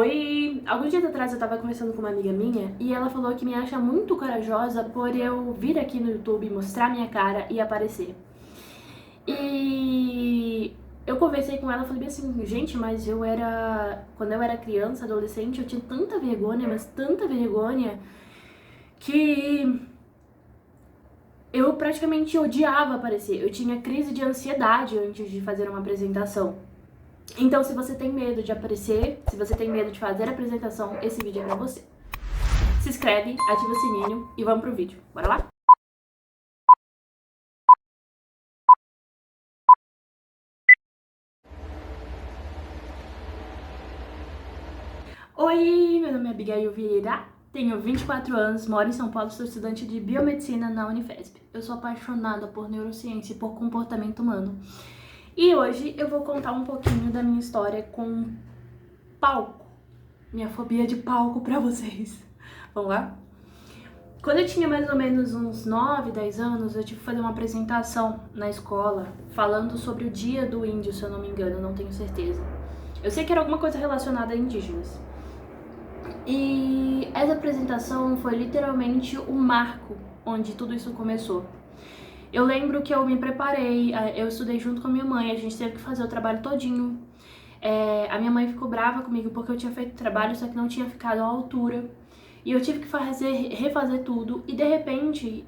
Oi, alguns dias atrás eu tava conversando com uma amiga minha e ela falou que me acha muito corajosa por eu vir aqui no YouTube mostrar minha cara e aparecer. E eu conversei com ela e falei assim, gente, mas quando eu era criança, adolescente, eu tinha tanta vergonha, mas tanta vergonha, que eu praticamente odiava aparecer. Eu tinha crise de ansiedade antes de fazer uma apresentação. Então, se você tem medo de aparecer, se você tem medo de fazer a apresentação, esse vídeo é pra você. Se inscreve, ativa o sininho e vamos pro vídeo. Bora lá? Oi, meu nome é Abigail Vieira, tenho 24 anos, moro em São Paulo, sou estudante de biomedicina na Unifesp. Eu sou apaixonada por neurociência e por comportamento humano. E hoje eu vou contar um pouquinho da minha história com palco, minha fobia de palco pra vocês. Vamos lá? Quando eu tinha mais ou menos uns 9, 10 anos, eu tive que fazer uma apresentação na escola falando sobre o Dia do Índio, se eu não me engano, não tenho certeza. Eu sei que era alguma coisa relacionada a indígenas. E essa apresentação foi literalmente o marco onde tudo isso começou. Eu lembro que eu me preparei, eu estudei junto com a minha mãe, a gente teve que fazer o trabalho todinho. A minha mãe ficou brava comigo porque eu tinha feito o trabalho, só que não tinha ficado à altura. E eu tive que refazer tudo, e de repente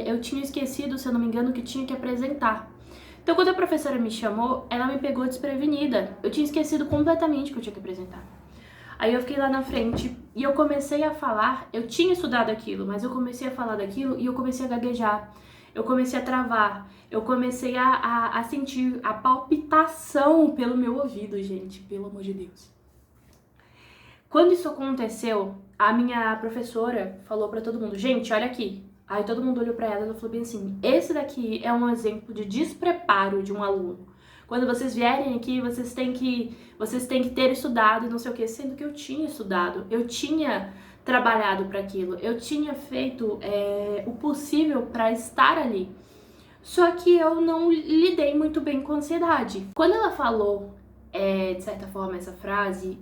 eu tinha esquecido, se eu não me engano, que tinha que apresentar. Então quando a professora me chamou, ela me pegou desprevenida. Eu tinha esquecido completamente que eu tinha que apresentar. Aí eu fiquei lá na frente e eu comecei a falar, eu tinha estudado aquilo, mas eu comecei a falar daquilo e eu comecei a gaguejar. Eu comecei a travar, eu comecei a sentir a palpitação pelo meu ouvido, gente, pelo amor de Deus. Quando isso aconteceu, a minha professora falou pra todo mundo, gente, olha aqui. Aí todo mundo olhou pra ela e ela falou bem assim, esse daqui é um exemplo de despreparo de um aluno. Quando vocês vierem aqui, vocês têm que ter estudado e não sei o que, sendo que eu tinha estudado, eu tinha trabalhado para aquilo, eu tinha feito o possível para estar ali. Só que eu não lidei muito bem com a ansiedade. Quando ela falou, de certa forma, essa frase,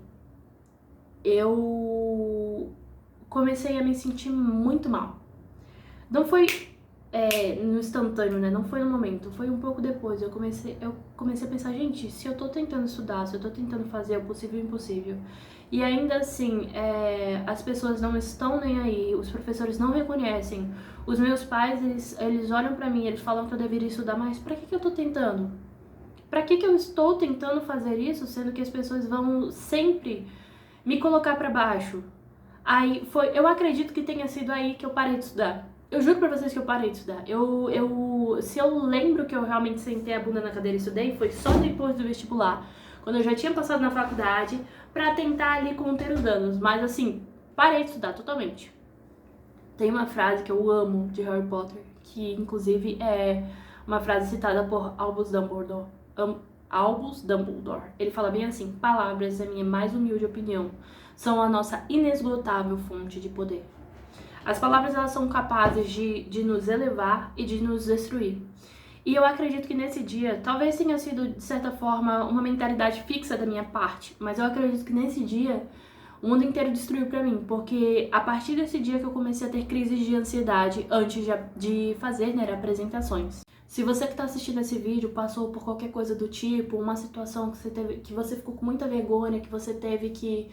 eu comecei a me sentir muito mal. Não foi no instantâneo, né? Não foi no momento, foi um pouco depois. Eu comecei a pensar, gente, se eu tô tentando estudar, se eu tô tentando fazer o possível e o impossível, e ainda assim as pessoas não estão nem aí, os professores não reconhecem, os meus pais, eles olham pra mim, eles falam que eu deveria estudar mais, pra que eu tô tentando? Pra que eu estou tentando fazer isso, sendo que as pessoas vão sempre me colocar pra baixo? Eu acredito que tenha sido aí que eu parei de estudar. Eu juro pra vocês que eu parei de estudar. Se eu lembro que eu realmente sentei a bunda na cadeira e estudei, foi só depois do vestibular, quando eu já tinha passado na faculdade, pra tentar ali conter os danos. Mas assim, parei de estudar totalmente. Tem uma frase que eu amo de Harry Potter, que inclusive é uma frase citada por Albus Dumbledore. Albus Dumbledore. Ele fala bem assim, palavras, é minha mais humilde opinião, são a nossa inesgotável fonte de poder. As palavras, elas são capazes de nos elevar e de nos destruir. E eu acredito que nesse dia, talvez tenha sido, de certa forma, uma mentalidade fixa da minha parte, mas eu acredito que nesse dia, o mundo inteiro destruiu pra mim, porque a partir desse dia que eu comecei a ter crises de ansiedade antes de fazer, né, apresentações. Se você que tá assistindo esse vídeo passou por qualquer coisa do tipo, uma situação que você ficou com muita vergonha, que você teve que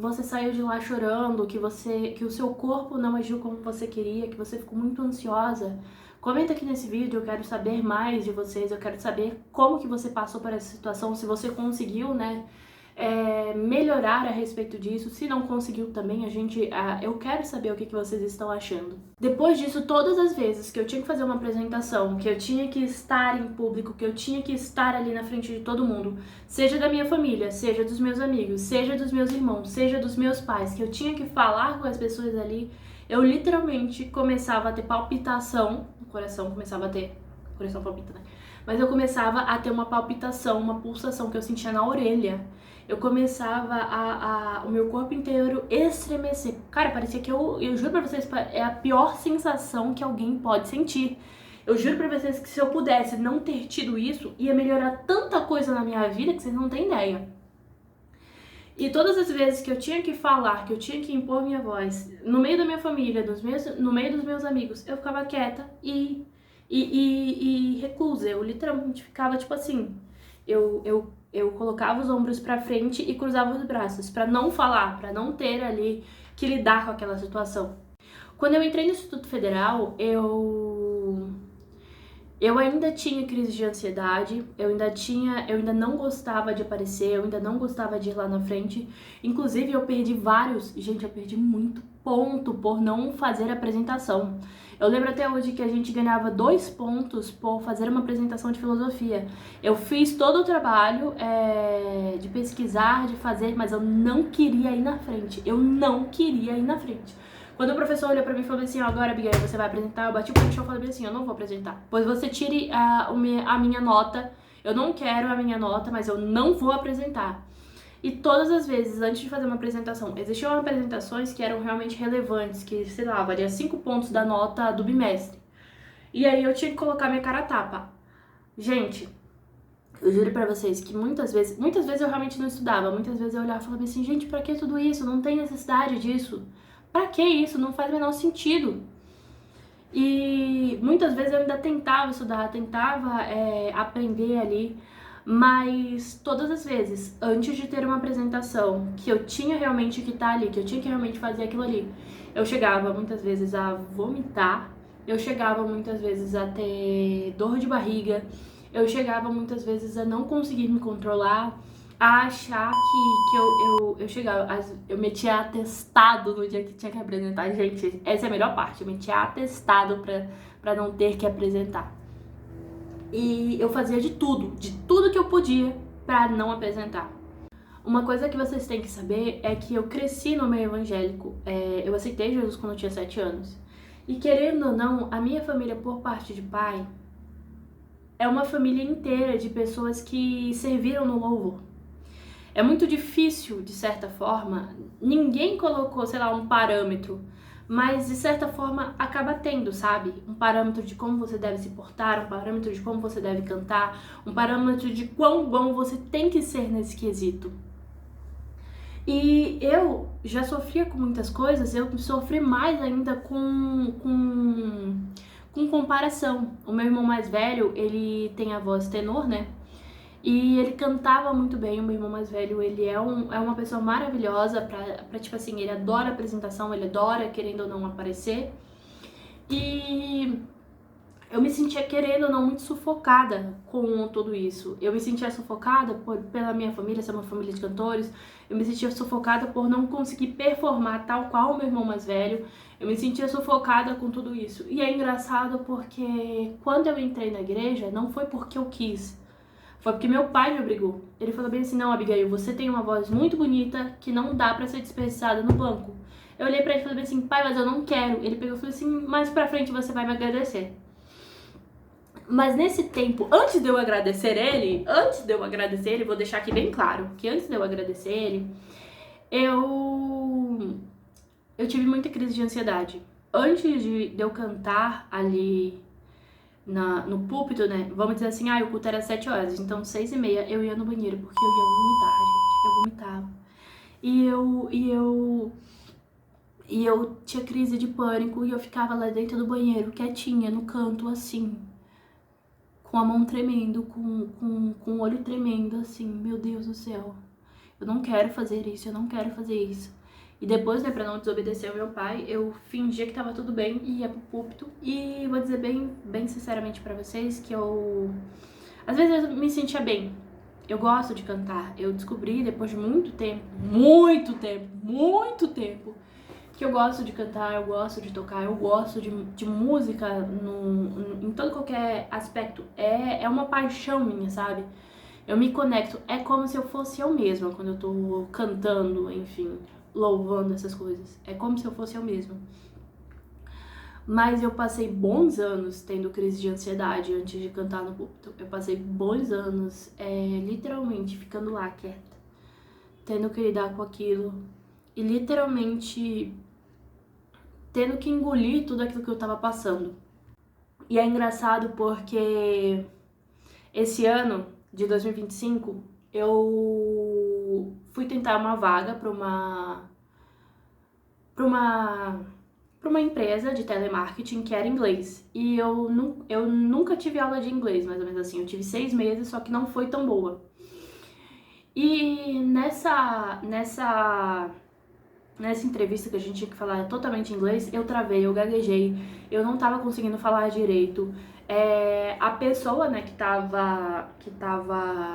você saiu de lá chorando, que o seu corpo não agiu como você queria, que você ficou muito ansiosa, comenta aqui nesse vídeo, eu quero saber mais de vocês, eu quero saber como que você passou por essa situação, se você conseguiu, né, melhorar a respeito disso. Se não conseguiu também, eu quero saber o que vocês estão achando. Depois disso, todas as vezes que eu tinha que fazer uma apresentação, que eu tinha que estar em público, que eu tinha que estar ali na frente de todo mundo, seja da minha família, seja dos meus amigos, seja dos meus irmãos, seja dos meus pais, que eu tinha que falar com as pessoas ali, eu literalmente começava a ter palpitação, o coração começava a ter, o coração palpita, né? Mas eu começava a ter uma palpitação, uma pulsação que eu sentia na orelha. Eu começava o meu corpo inteiro estremecer. Cara, parecia que eu juro pra vocês, é a pior sensação que alguém pode sentir. Eu juro pra vocês que se eu pudesse não ter tido isso, ia melhorar tanta coisa na minha vida que vocês não têm ideia. E todas as vezes que eu tinha que falar, que eu tinha que impor minha voz, no meio da minha família, no meio dos meus amigos, eu ficava quieta e reclusa. Eu literalmente ficava tipo assim, eu colocava os ombros pra frente e cruzava os braços, pra não falar, pra não ter ali que lidar com aquela situação. Quando eu entrei no Instituto Federal, eu ainda tinha crise de ansiedade, eu ainda não gostava de aparecer, eu ainda não gostava de ir lá na frente. Inclusive, eu perdi eu perdi muito ponto por não fazer a apresentação. Eu lembro até hoje que a gente ganhava 2 pontos por fazer uma apresentação de filosofia. Eu fiz todo o trabalho de pesquisar, de fazer, mas eu não queria ir na frente. Eu não queria ir na frente. Quando o professor olhou pra mim e falou assim, ó, agora, Abigail, você vai apresentar, eu bati o pé no chão e falei assim, eu não vou apresentar. Pois você tire a minha nota, eu não quero a minha nota, mas eu não vou apresentar. E todas as vezes, antes de fazer uma apresentação, existiam apresentações que eram realmente relevantes, que, sei lá, valia 5 pontos da nota do bimestre. E aí eu tinha que colocar minha cara a tapa. Gente, eu juro pra vocês que muitas vezes eu realmente não estudava, muitas vezes eu olhava e falava assim, gente, pra que tudo isso? Não tem necessidade disso. Pra que isso? Não faz o menor sentido. E muitas vezes eu ainda tentava estudar, tentava aprender ali, mas todas as vezes, antes de ter uma apresentação, que eu tinha realmente que estar ali, que eu tinha que realmente fazer aquilo ali, eu chegava muitas vezes a vomitar, eu chegava muitas vezes a ter dor de barriga, eu chegava muitas vezes a não conseguir me controlar, a achar que eu chegava, eu metia atestado no dia que tinha que apresentar. Gente, essa é a melhor parte, eu metia atestado pra não ter que apresentar. E eu fazia de tudo que eu podia pra não apresentar. Uma coisa que vocês têm que saber é que eu cresci no meio evangélico. Eu aceitei Jesus quando eu tinha 7 anos. E querendo ou não, a minha família, por parte de pai, é uma família inteira de pessoas que serviram no louvor. É muito difícil, de certa forma, ninguém colocou, sei lá, um parâmetro, mas de certa forma acaba tendo, sabe? Um parâmetro de como você deve se portar, um parâmetro de como você deve cantar, um parâmetro de quão bom você tem que ser nesse quesito. E eu já sofria com muitas coisas, eu sofri mais ainda com comparação. O meu irmão mais velho, ele tem a voz tenor, né? E ele cantava muito bem, o meu irmão mais velho, ele é uma pessoa maravilhosa pra, tipo assim, ele adora apresentação, ele adora, querendo ou não, aparecer. E eu me sentia, querendo ou não, muito sufocada com tudo isso. Eu me sentia sufocada pela minha família, ser uma família de cantores. Eu me sentia sufocada por não conseguir performar tal qual o meu irmão mais velho. Eu me sentia sufocada com tudo isso. E é engraçado porque quando eu entrei na igreja, não foi porque eu quis. Foi porque meu pai me obrigou. Ele falou bem assim, não, Abigail, você tem uma voz muito bonita que não dá pra ser desperdiçada no banco. Eu olhei pra ele e falei bem assim, pai, mas eu não quero. Ele pegou e falou assim, mais pra frente você vai me agradecer. Mas nesse tempo, antes de eu agradecer ele, vou deixar aqui bem claro, que antes de eu agradecer ele, eu tive muita crise de ansiedade. Antes de eu cantar ali no púlpito, né? Vamos dizer assim, o culto era 7 horas, então 6h30 eu ia no banheiro, porque eu ia vomitar, gente. Eu vomitava. E eu tinha crise de pânico e eu ficava lá dentro do banheiro, quietinha, no canto, assim, com a mão tremendo, com o olho tremendo, assim, meu Deus do céu. Eu não quero fazer isso, eu não quero fazer isso. E depois, né, pra não desobedecer ao meu pai, eu fingia que tava tudo bem e ia pro púlpito. E vou dizer bem sinceramente pra vocês que às vezes eu me sentia bem. Eu gosto de cantar. Eu descobri depois de muito tempo, que eu gosto de cantar, eu gosto de tocar, eu gosto de música em todo qualquer aspecto. É uma paixão minha, sabe? Eu me conecto, é como se eu fosse eu mesma quando eu tô cantando, enfim, louvando essas coisas. É como se eu fosse eu mesma. Mas eu passei bons anos tendo crise de ansiedade antes de cantar no púlpito. Eu passei bons anos, literalmente, ficando lá quieta, tendo que lidar com aquilo e literalmente tendo que engolir tudo aquilo que eu tava passando. E é engraçado porque esse ano de 2025 eu fui tentar uma vaga para uma empresa de telemarketing que era inglês. E eu nunca tive aula de inglês, mais ou menos assim. Eu tive 6 meses, só que não foi tão boa. E nessa entrevista que a gente tinha que falar totalmente inglês, eu travei, eu gaguejei, eu não tava conseguindo falar direito. A pessoa, né, que tava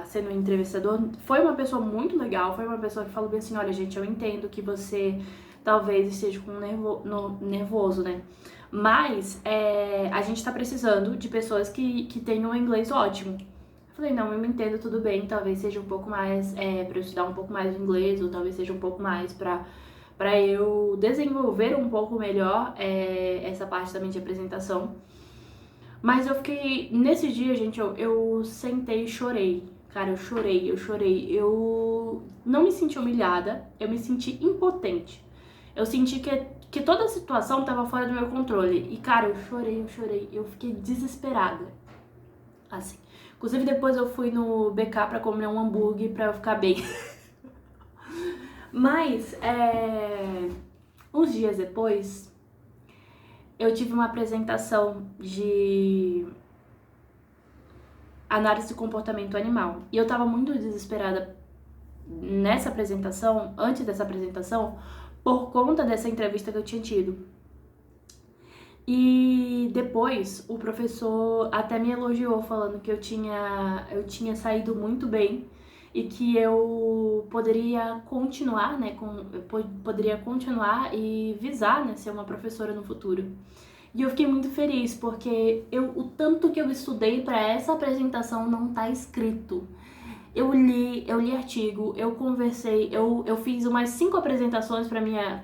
sendo o entrevistador foi uma pessoa muito legal, foi uma pessoa que falou bem assim, olha gente, eu entendo que você talvez esteja com nervoso, né, mas a gente tá precisando de pessoas que tenham um inglês ótimo. Falei, não, eu me entendo, tudo bem, talvez seja um pouco mais pra eu estudar um pouco mais o inglês, ou talvez seja um pouco mais pra eu desenvolver um pouco melhor essa parte também de apresentação. Mas eu fiquei, nesse dia, gente, eu sentei e chorei. Cara, eu chorei. Eu não me senti humilhada, eu me senti impotente. Eu senti que toda a situação tava fora do meu controle. E, cara, eu chorei, eu fiquei desesperada. Assim. Inclusive, depois eu fui no BK pra comer um hambúrguer pra eu ficar bem. Mas, uns dias depois, eu tive uma apresentação de análise de comportamento animal. E eu tava muito desesperada nessa apresentação, antes dessa apresentação, por conta dessa entrevista que eu tinha tido. E depois o professor até me elogiou, falando que eu tinha saído muito bem e que eu poderia continuar, né, poderia continuar e visar, né, ser uma professora no futuro. E eu fiquei muito feliz, porque o tanto que eu estudei para essa apresentação não tá escrito. Eu li artigo, eu conversei, eu fiz umas 5 apresentações pra minha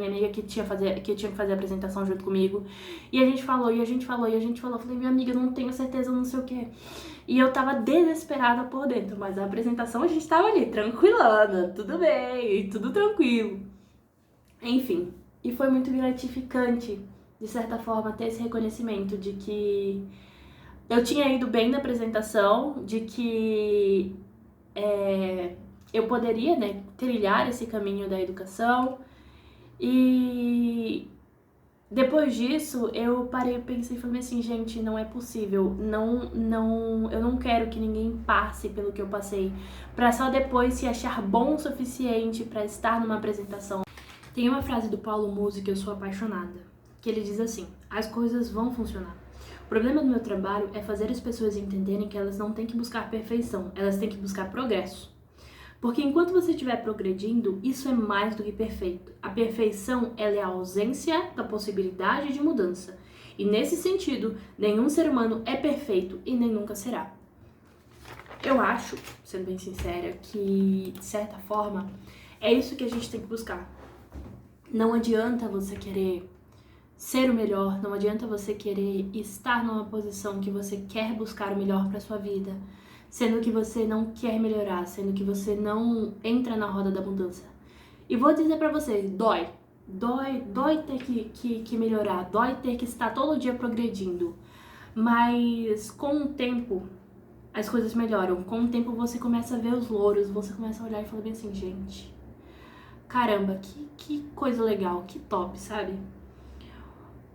amiga que tinha que fazer a apresentação junto comigo. E a gente falou. Eu falei, minha amiga, não tenho certeza, não sei o que. E eu tava desesperada por dentro, mas a apresentação a gente tava ali, tranquilana, tudo bem, tudo tranquilo. Enfim, e foi muito gratificante, de certa forma, ter esse reconhecimento de que eu tinha ido bem na apresentação, de que eu poderia, né, trilhar esse caminho da educação. E depois disso, eu parei, pensei e falei assim, gente, não é possível, eu não quero que ninguém passe pelo que eu passei, pra só depois se achar bom o suficiente pra estar numa apresentação. Tem uma frase do Paulo Musi que eu sou apaixonada, que ele diz assim, as coisas vão funcionar. O problema do meu trabalho é fazer as pessoas entenderem que elas não têm que buscar perfeição, elas têm que buscar progresso. Porque enquanto você estiver progredindo, isso é mais do que perfeito. A perfeição, ela é a ausência da possibilidade de mudança. E nesse sentido, nenhum ser humano é perfeito e nem nunca será. Eu acho, sendo bem sincera, que, de certa forma, é isso que a gente tem que buscar. Não adianta você querer ser o melhor, não adianta você querer estar numa posição que você quer buscar o melhor para sua vida, sendo que você não quer melhorar, sendo que você não entra na roda da mudança. E vou dizer pra vocês, dói ter que melhorar, dói ter que estar todo dia progredindo, mas com o tempo as coisas melhoram, com o tempo você começa a ver os louros, você começa a olhar e falar bem assim, gente, caramba, que coisa legal, que top, sabe?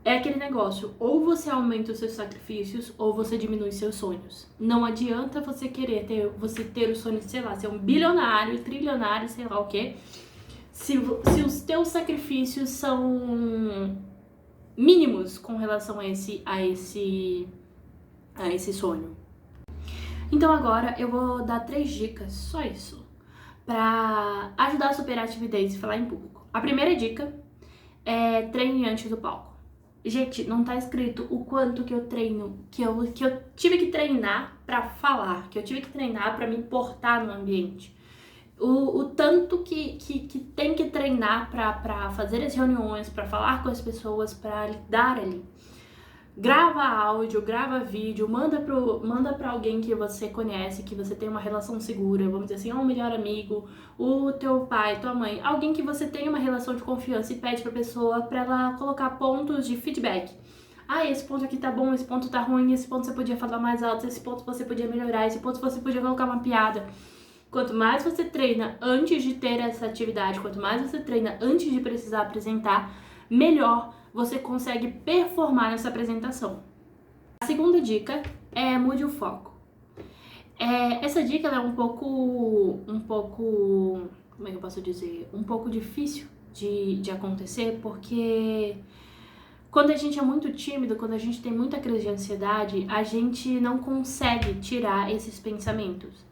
É aquele negócio, ou você aumenta os seus sacrifícios, ou você diminui seus sonhos. Não adianta você querer ter o sonho de, sei lá, ser um bilionário, trilionário, sei lá o quê, se os teus sacrifícios são mínimos com relação a esse sonho. Então agora eu vou dar 3 dicas, só isso, pra ajudar a superar a timidez e falar em público. A primeira dica é treine antes do palco. Gente, não tá escrito o quanto que eu treino, que eu tive que treinar pra falar, que eu tive que treinar pra me portar no ambiente. O tanto que tem que treinar pra fazer as reuniões, pra falar com as pessoas, pra lidar ali. Grava áudio, grava vídeo, manda pra alguém que você conhece, que você tem uma relação segura, vamos dizer assim, um melhor amigo, o teu pai, tua mãe, alguém que você tenha uma relação de confiança e pede pra pessoa pra ela colocar pontos de feedback. Ah, esse ponto aqui tá bom, esse ponto tá ruim, esse ponto você podia falar mais alto, esse ponto você podia melhorar, esse ponto você podia colocar uma piada. Quanto mais você treina antes de ter essa atividade, quanto mais você treina antes de precisar apresentar, melhor você consegue performar nessa apresentação. A segunda dica é mude o foco. Essa dica ela é um pouco, como é que eu posso dizer? Um pouco difícil de acontecer, porque quando a gente é muito tímido, quando a gente tem muita crise de ansiedade, a gente não consegue tirar esses pensamentos.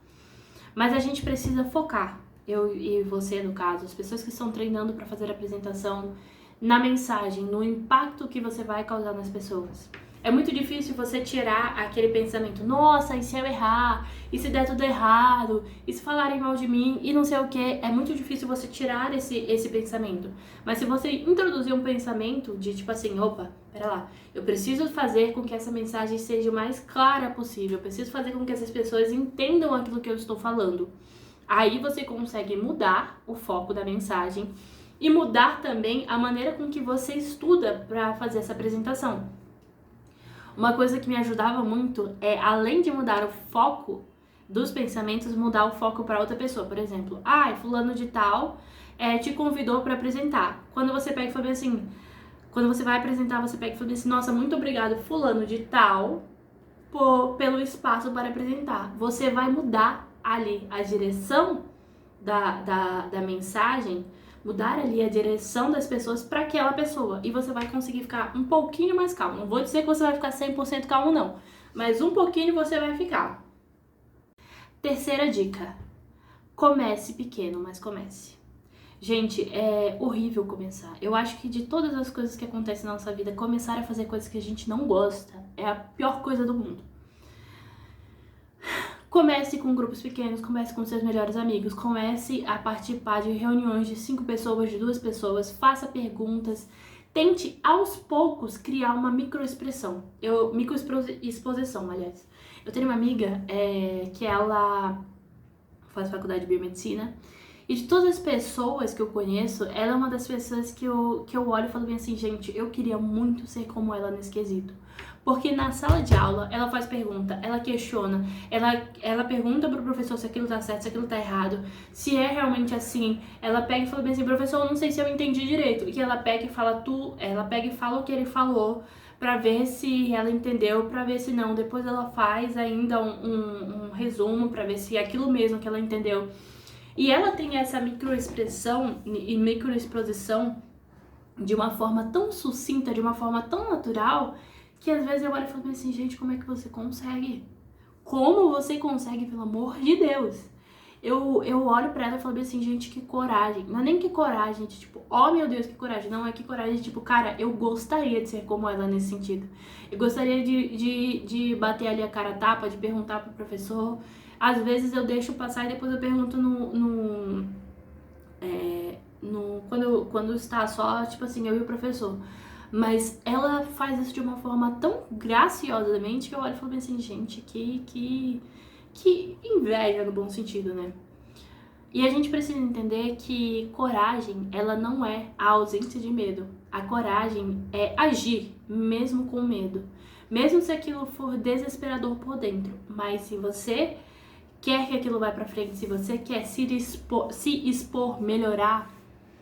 Mas a gente precisa focar, eu e você no caso, as pessoas que estão treinando para fazer a apresentação, na mensagem, no impacto que você vai causar nas pessoas. É muito difícil você tirar aquele pensamento, nossa, e se eu errar? E se der tudo errado? E se falarem mal de mim? E não sei o que. É muito difícil você tirar esse pensamento. Mas se você introduzir um pensamento de tipo assim, opa, pera lá, eu preciso fazer com que essa mensagem seja o mais clara possível. Eu preciso fazer com que essas pessoas entendam aquilo que eu estou falando. Aí você consegue mudar o foco da mensagem e mudar também a maneira com que você estuda para fazer essa apresentação. Uma coisa que me ajudava muito é, além de mudar o foco dos pensamentos, mudar o foco para outra pessoa. Por exemplo, fulano de tal te convidou para apresentar. Quando você pega e fala assim, quando você vai apresentar, você pega e fala assim, nossa, muito obrigado fulano de tal pelo espaço para apresentar. Você vai mudar ali a direção da mensagem, mudar ali a direção das pessoas para aquela pessoa. E você vai conseguir ficar um pouquinho mais calmo. Não vou dizer que você vai ficar 100% calmo, não. Mas um pouquinho você vai ficar. Terceira dica. Comece pequeno, mas comece. Gente, é horrível começar. Eu acho que de todas as coisas que acontecem na nossa vida, começar a fazer coisas que a gente não gosta é a pior coisa do mundo. Comece com grupos pequenos, comece com seus melhores amigos, comece a participar de reuniões de 5 pessoas, de 2 pessoas, faça perguntas, tente aos poucos criar uma microexposição, aliás. Eu tenho uma amiga que ela faz faculdade de biomedicina e de todas as pessoas que eu conheço, ela é uma das pessoas que eu olho e falo bem assim, gente, eu queria muito ser como ela nesse quesito. Porque na sala de aula, ela faz pergunta, ela questiona, ela pergunta pro professor se aquilo tá certo, se aquilo tá errado, se é realmente assim. Ela pega e fala bem assim, professor, eu não sei se eu entendi direito. E ela pega e fala o que ele falou pra ver se ela entendeu, pra ver se não. Depois ela faz ainda um resumo pra ver se é aquilo mesmo que ela entendeu. E ela tem essa microexpressão e microexposição de uma forma tão sucinta, de uma forma tão natural, que às vezes eu olho e falo assim, gente, como é que você consegue? Como você consegue, pelo amor de Deus? Eu olho pra ela e falo assim, gente, que coragem. Não é nem que coragem, tipo, oh meu Deus, que coragem. Não, é que coragem, tipo, cara, eu gostaria de ser como ela nesse sentido. Eu gostaria de bater ali a cara a tapa, de perguntar pro professor. Às vezes eu deixo passar e depois eu pergunto quando está só, tipo assim, eu e o professor. Mas ela faz isso de uma forma tão graciosamente que eu olho e falo assim, gente, que inveja no bom sentido, né? E a gente precisa entender que coragem, ela não é a ausência de medo. A coragem é agir, mesmo com medo. Mesmo se aquilo for desesperador por dentro. Mas se você quer que aquilo vá pra frente, se você quer se expor, melhorar,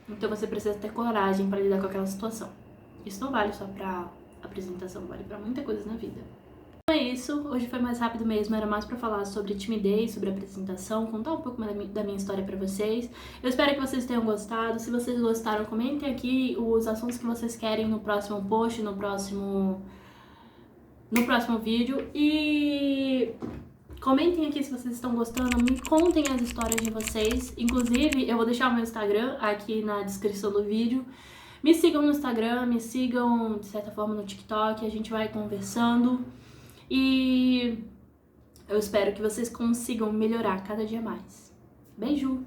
então você precisa ter coragem para lidar com aquela situação. Isso não vale só pra apresentação, vale pra muita coisa na vida. Então é isso, hoje foi mais rápido mesmo, era mais pra falar sobre timidez, sobre apresentação, contar um pouco mais da minha história pra vocês. Eu espero que vocês tenham gostado, se vocês gostaram, comentem aqui os assuntos que vocês querem no próximo post, no próximo vídeo e comentem aqui se vocês estão gostando, me contem as histórias de vocês, inclusive eu vou deixar o meu Instagram aqui na descrição do vídeo. Me sigam no Instagram, me sigam de certa forma no TikTok, a gente vai conversando e eu espero que vocês consigam melhorar cada dia mais. Beijo!